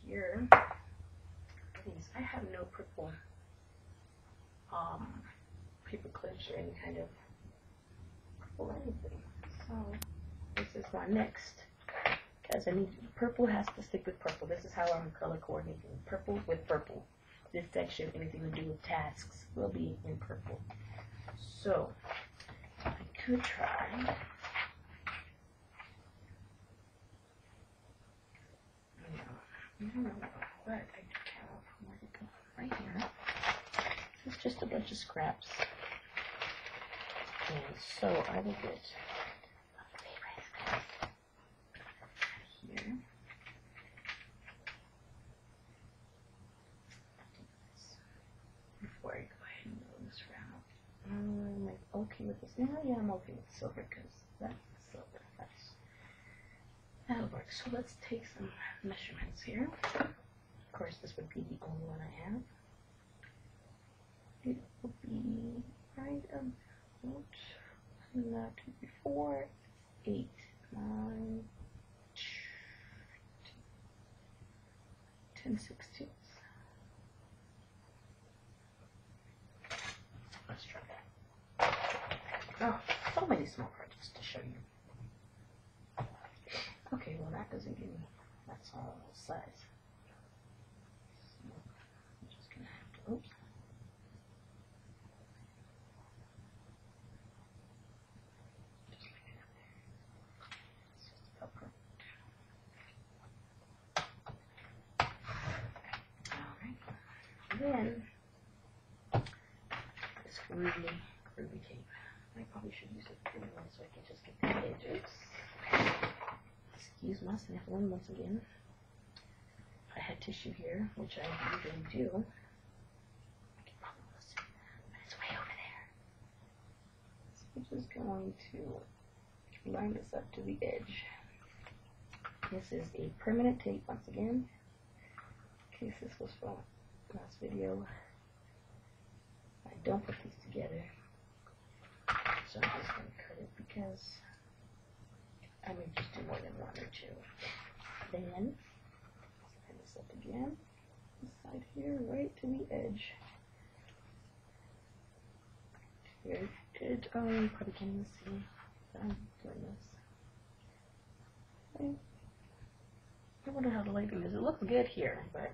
here, these, I have no purple paper clips or any kind of purple anything. So this is my next, because I need purple has to stick with purple. This is how I'm color coordinating. Purple with purple. This section, anything to do with tasks, will be in purple. So I could try. I don't know, but I do have where to go right here. It's just a bunch of scraps. And so I will get my favorite here. Before I go ahead and go this route. I'm okay with this. Now, yeah, I'm okay with silver because that's silver. That'll work. So let's take some measurements here. Of course, this would be the only one I have. It will be right about, not 2, 3, 4, 8, 9, 10, 16. Let's try that. Oh, so many small projects to show you. Okay, well that doesn't give me that small size. So I'm just gonna have to, oops. Just like that there. It's just about perfect. Alright. Then this groovy tape. I probably should use it for one so I can just get the edges. Excuse my sniffling once again. If I had tissue here, which I usually do, I could probably listen, but it's way over there. So I'm just going to line this up to the edge. This is a permanent tape once again. In case this was from last video. I don't put these together, so I'm just going to cut it because I may just do more than one or two. Then, line this up again, this side here, right to the edge. Here, you probably can't even see that I'm doing this. Okay. I wonder how the lighting is. It looks good here, but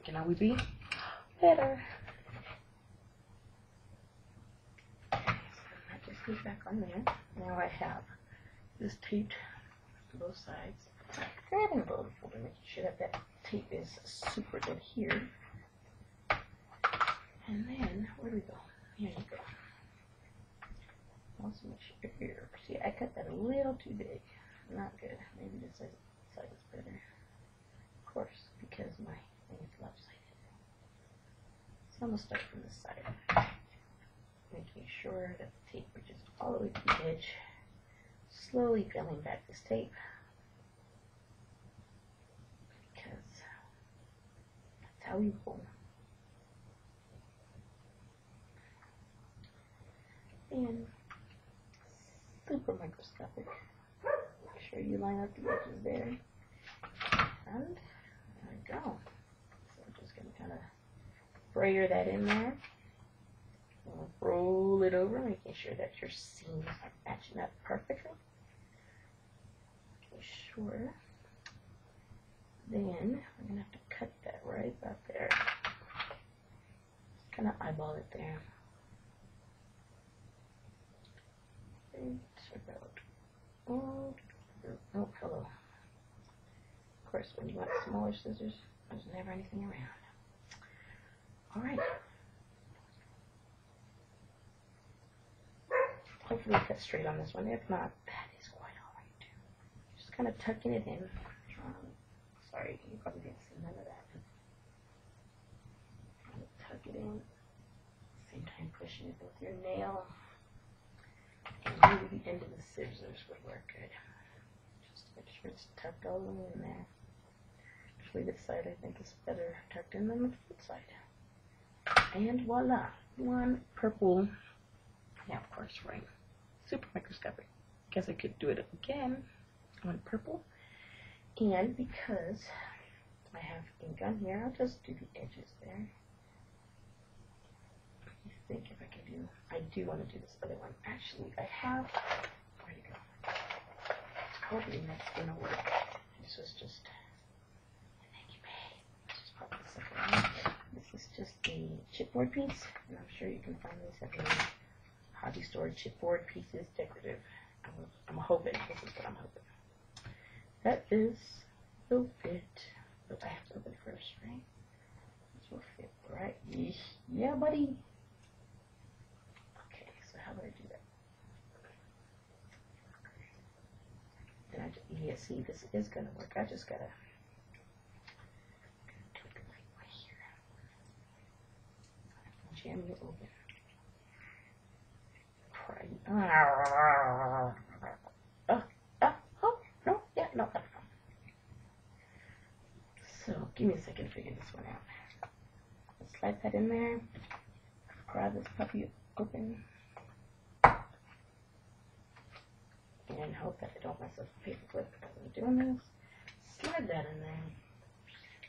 can always be better. Okay, so that just goes back on there. Now I have this taped to both sides. Grabbing a little folder, making sure that that tape is super good here. And then, where do we go? Here you go. Also make sure here. See, I cut that a little too big. Not good. Maybe this side is better. Of course, because my thing is lopsided. So I'm going to start from this side. Making sure that the tape reaches all the way to the edge. Slowly peeling back this tape because that's how we roll. And super microscopic. Make sure you line up the edges there. And there we go. So I'm just going to kind of brayer that in there. Roll it over, making sure that your seams are matching up perfectly. Okay, sure. Then we're gonna have to cut that right about there. Just kind of eyeball it there. Okay, check out. Oh, hello. Of course, when you want smaller scissors, there's never anything around. All right. Hopefully it cuts straight on this one. If not, that is quite alright too. Just kind of tucking it in. Sorry, you probably didn't see none of that. Tuck it in. Same time pushing it with your nail. And maybe the end of the scissors would work good. Just to make sure it's tucked all the way in there. Actually, this side I think is better tucked in than the foot side. And voila, one purple. Now, of course, right. Super microscopic. Guess I could do it again on purple. And because I have ink on here. I'll just do the edges there. I think if I can do, I do want to do this other one. Actually, I have, where'd it go? Hopefully that's going to work. This was just, thank you, babe. Just pop the second one. This is just the chipboard piece, and I'm sure you can find this at the hobby store. Chipboard pieces, decorative. I'm hoping, this is what I'm hoping. That is will fit, but I have to open it first, right? This will fit, right? Yeah, buddy. Okay, so how do I do that? And yeah, see, this is gonna work. I just gotta tweak it right here. Jam you open. No. So, give me a second to figure this one out. Slide that in there. Pry this puppy open. And hope that I don't mess up the paper clip as I'm doing this. Slide that in there.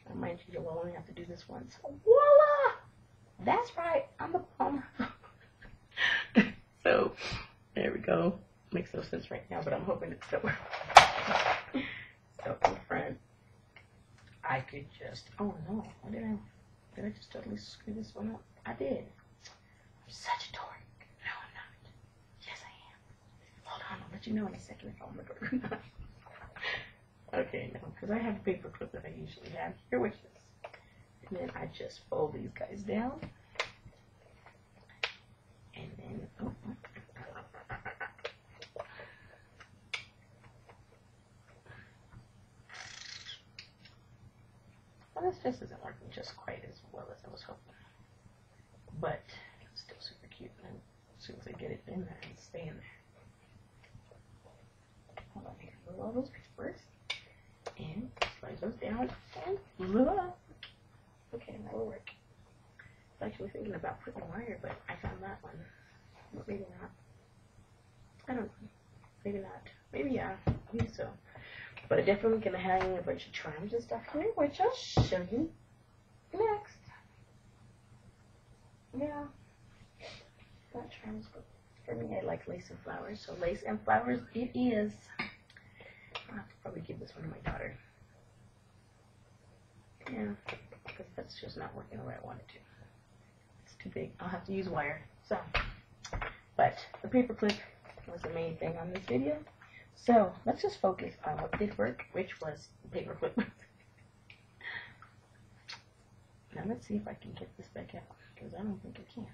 Now, mind you, you'll only have to do this once. Voila! That's right. I'm the plumber. So, there we go. Makes no sense right now, but I'm hoping it still works. So, in front, I could just, oh no, did I just totally screw this one up? I did. I'm such a dork. No, I'm not. Yes, I am. Hold on, I'll let you know in a second if I'm a dork or not. Okay, no, because I have a paper clip that I usually have here, which is, and then I just fold these guys down. And then, oh. Well, this just isn't working just quite as well as I was hoping. But it's still super cute. And as soon as I get it in there, it's staying there. Hold on here. Move all those papers. And slide those down. And look. Okay, that will work. I was actually thinking about putting wire, but I found that one. But maybe not. I don't know. Maybe not. Maybe yeah. Maybe so. But I'm definitely going to hang a bunch of charms and stuff here, which I'll show you next. Yeah. Not charms, but for me, I like lace and flowers. So lace and flowers it is. I'll have to probably give this one to my daughter. Yeah, because that's just not working the way I want it to. It's too big. I'll have to use wire. So, but the paper clip was the main thing on this video. So, let's just focus on what did work, which was the paper clip. Now, let's see if I can get this back out, because I don't think I can.